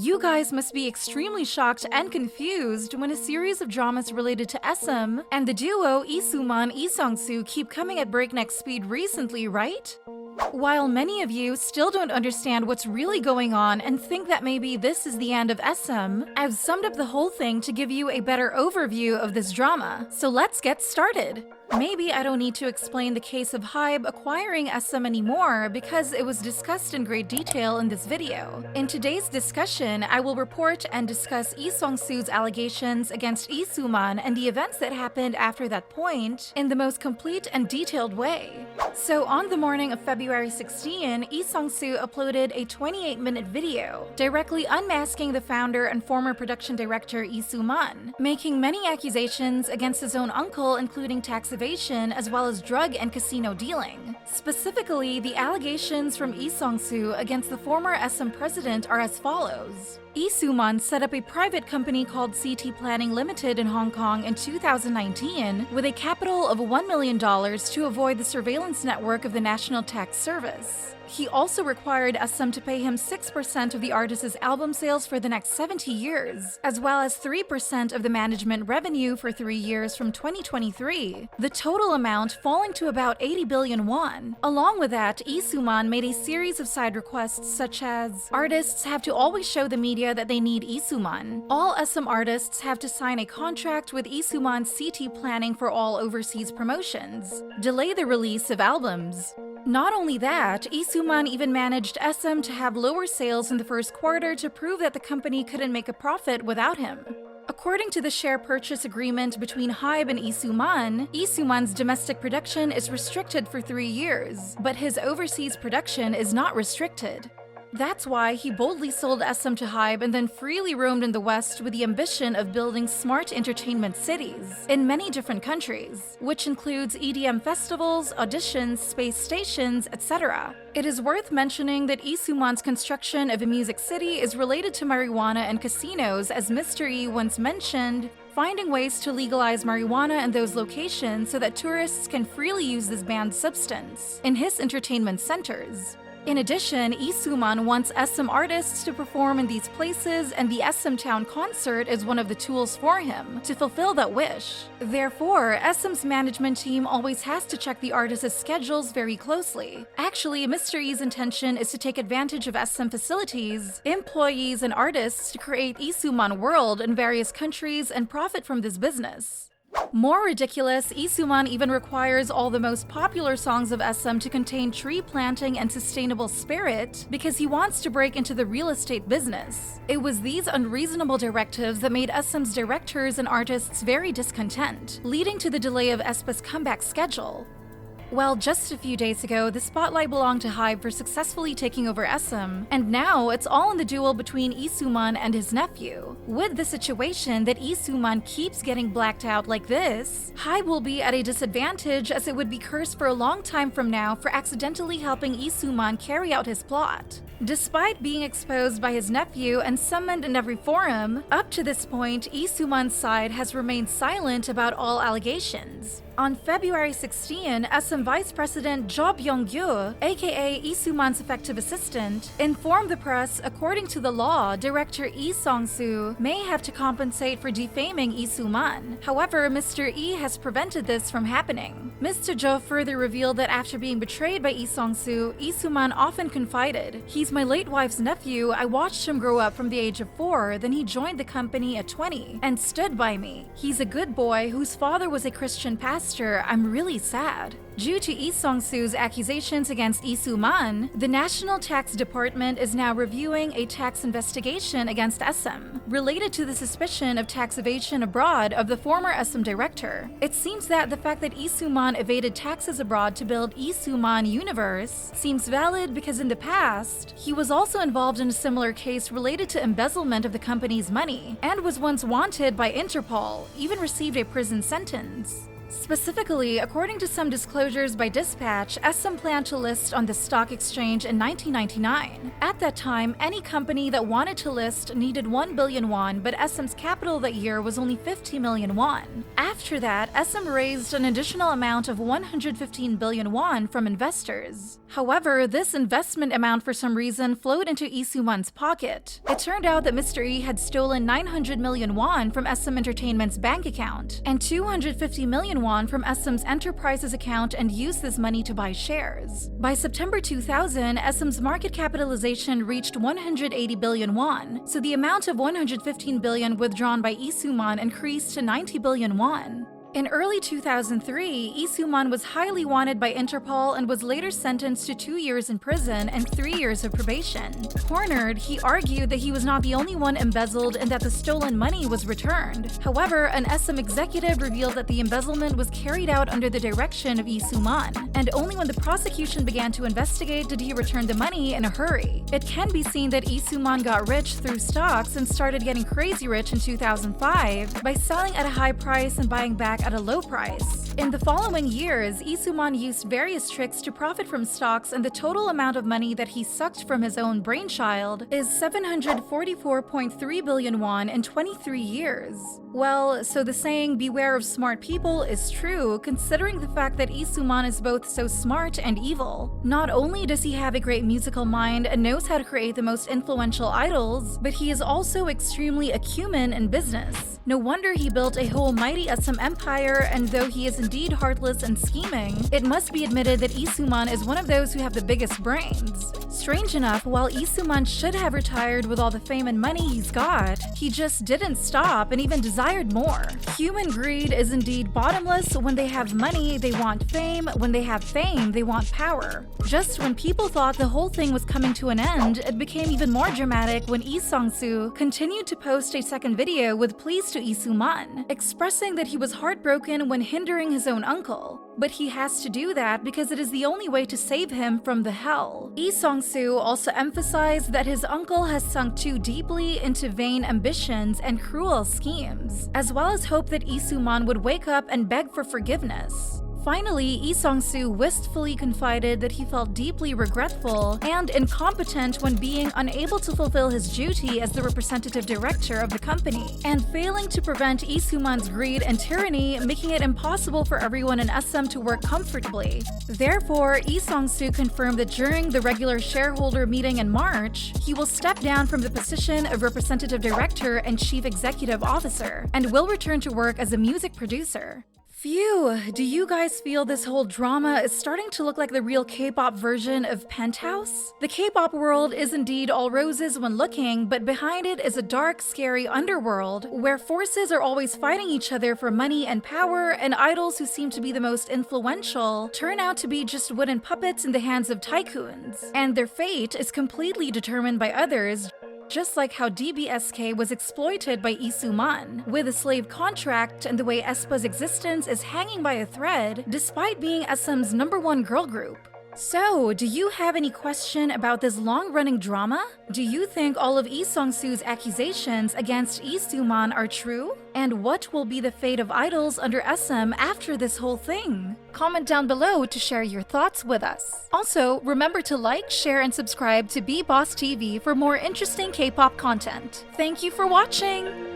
You guys must be extremely shocked and confused when a series of dramas related to SM and the duo Lee Soo Man, Lee Sung Soo keep coming at breakneck speed recently, right? While many of you still don't understand what's really going on and think that maybe this is the end of SM, I've summed up the whole thing to give you a better overview of this drama, so let's get started! Maybe I don't need to explain the case of HYBE acquiring SM anymore because it was discussed in great detail in this video. In today's discussion, I will report and discuss Lee Sung Soo's allegations against Lee Soo Man and the events that happened after that point in the most complete and detailed way. So on the morning of February 16, Lee Sung Soo uploaded a 28-minute video directly unmasking the founder and former production director Lee Soo Man, making many accusations against his own uncle, including tax evasion as well as drug and casino dealing. Specifically, the allegations from Lee Sung Soo against the former SM president are as follows. Lee Soo Man set up a private company called CT Planning Limited in Hong Kong in 2019 with a capital of $1 million to avoid the surveillance network of the National Tax Service. He also required SM to pay him 6% of the artist's album sales for the next 70 years, as well as 3% of the management revenue for 3 years from 2023, the total amount falling to about 80 billion won. Along with that, Lee Soo Man made a series of side requests such as artists have to always show the media that they need Lee Soo Man. All SM artists have to sign a contract with Lee Soo Man's CT Planning for all overseas promotions. Delay the release of albums. Not only that, Lee Soo Man even managed SM to have lower sales in the first quarter to prove that the company couldn't make a profit without him. According to the share purchase agreement between HYBE and Lee Soo Man's domestic production is restricted for 3 years, but his overseas production is not restricted. That's why he boldly sold SM to HYBE and then freely roamed in the West with the ambition of building smart entertainment cities in many different countries, which includes EDM festivals, auditions, space stations, etc. It is worth mentioning that Lee Soo Man's construction of a music city is related to marijuana and casinos, as Mr. E once mentioned, finding ways to legalize marijuana in those locations so that tourists can freely use this banned substance in his entertainment centers. In addition, Lee Soo Man wants SM artists to perform in these places, and the SM Town concert is one of the tools for him to fulfill that wish. Therefore, SM's management team always has to check the artists' schedules very closely. Actually, Mr. E's intention is to take advantage of SM facilities, employees, and artists to create Lee Soo Man World in various countries and profit from this business. More ridiculous, Lee Soo Man even requires all the most popular songs of SM to contain tree planting and sustainable spirit because he wants to break into the real estate business. It was these unreasonable directives that made SM's directors and artists very discontent, leading to the delay of aespa's comeback schedule. Well, just a few days ago, the spotlight belonged to HYBE for successfully taking over SM, and now it's all in the duel between Lee Soo Man and his nephew. With the situation that Lee Soo Man keeps getting blacked out like this, HYBE will be at a disadvantage as it would be cursed for a long time from now for accidentally helping Lee Soo Man carry out his plot. Despite being exposed by his nephew and summoned in every forum, up to this point, Lee Soo Man's side has remained silent about all allegations. On February 16, SM Vice President Jo Byung-gyu, aka Lee Soo Man's effective assistant, informed the press according to the law, director Lee Sung Soo may have to compensate for defaming Lee Soo Man. However, Mr. E has prevented this from happening. Mr. Jo further revealed that after being betrayed by Lee Sung Soo, Lee Soo Man often confided, "He's my late wife's nephew. I watched him grow up from the age of 4, then he joined the company at 20 and stood by me. He's a good boy whose father was a Christian pastor. I'm really sad." Due to Lee Sung Soo's accusations against Lee Soo Man, the National Tax Department is now reviewing a tax investigation against SM, related to the suspicion of tax evasion abroad of the former SM director. It seems that the fact that Lee Soo Man evaded taxes abroad to build Lee Soo Man Universe seems valid because in the past, he was also involved in a similar case related to embezzlement of the company's money, and was once wanted by Interpol, even received a prison sentence. Specifically, according to some disclosures by Dispatch, SM planned to list on the stock exchange in 1999. At that time, any company that wanted to list needed 1 billion won, but SM's capital that year was only 50 million won. After that, SM raised an additional amount of 115 billion won from investors. However, this investment amount for some reason flowed into Lee Soo Man's pocket. It turned out that Mr. E had stolen 900 million won from SM Entertainment's bank account and 250 million won from SM's Enterprises account and used this money to buy shares. By September 2000, SM's market capitalization reached 180 billion won, so the amount of 115 billion withdrawn by Lee Soo Man increased to 90 billion won. In early 2003, Lee Soo Man was highly wanted by Interpol and was later sentenced to 2 years in prison and 3 years of probation. Cornered, he argued that he was not the only one embezzled and that the stolen money was returned. However, an SM executive revealed that the embezzlement was carried out under the direction of Lee Soo Man, and only when the prosecution began to investigate did he return the money in a hurry. It can be seen that Lee Soo Man got rich through stocks and started getting crazy rich in 2005 by selling at a high price and buying back at a low price. In the following years, Lee Soo Man used various tricks to profit from stocks, and the total amount of money that he sucked from his own brainchild is 744.3 billion won in 23 years. Well, so the saying "beware of smart people" is true, considering the fact that Lee Soo Man is both so smart and evil. Not only does he have a great musical mind and knows how to create the most influential idols, but he is also extremely acumen in business. No wonder he built a whole mighty SM empire, and though he is indeed heartless and scheming, it must be admitted that Lee Soo Man is one of those who have the biggest brains. Strange enough, while Lee Soo Man should have retired with all the fame and money he's got, he just didn't stop and even desired more. Human greed is indeed bottomless. When they have money, they want fame. When they have fame, they want power. Just when people thought the whole thing was coming to an end, it became even more dramatic when Lee Sung Soo continued to post a second video with pleas to Lee Soo Man, expressing that he was heartbroken when hindering his own uncle. But he has to do that because it is the only way to save him from the hell. Lee Sung Soo also emphasized that his uncle has sunk too deeply into vain ambitions and cruel schemes, as well as hope that Lee Soo Man would wake up and beg for forgiveness. Finally, Lee Sung Soo wistfully confided that he felt deeply regretful and incompetent when being unable to fulfill his duty as the representative director of the company, and failing to prevent Lee Soo Man's greed and tyranny, making it impossible for everyone in SM to work comfortably. Therefore, Lee Sung Soo confirmed that during the regular shareholder meeting in March, he will step down from the position of representative director and chief executive officer, and will return to work as a music producer. Phew, do you guys feel this whole drama is starting to look like the real K-pop version of Penthouse? The K-pop world is indeed all roses when looking, but behind it is a dark, scary underworld where forces are always fighting each other for money and power, and idols who seem to be the most influential turn out to be just wooden puppets in the hands of tycoons, and their fate is completely determined by others, just like how DBSK was exploited by Lee Soo Man, with a slave contract and the way aespa's existence is hanging by a thread despite being SM's #1 girl group. So, do you have any question about this long-running drama? Do you think all of Lee Sung Soo's accusations against Lee Soo Man are true? And what will be the fate of idols under SM after this whole thing? Comment down below to share your thoughts with us. Also, remember to like, share, and subscribe to BeBoss TV for more interesting K-pop content. Thank you for watching!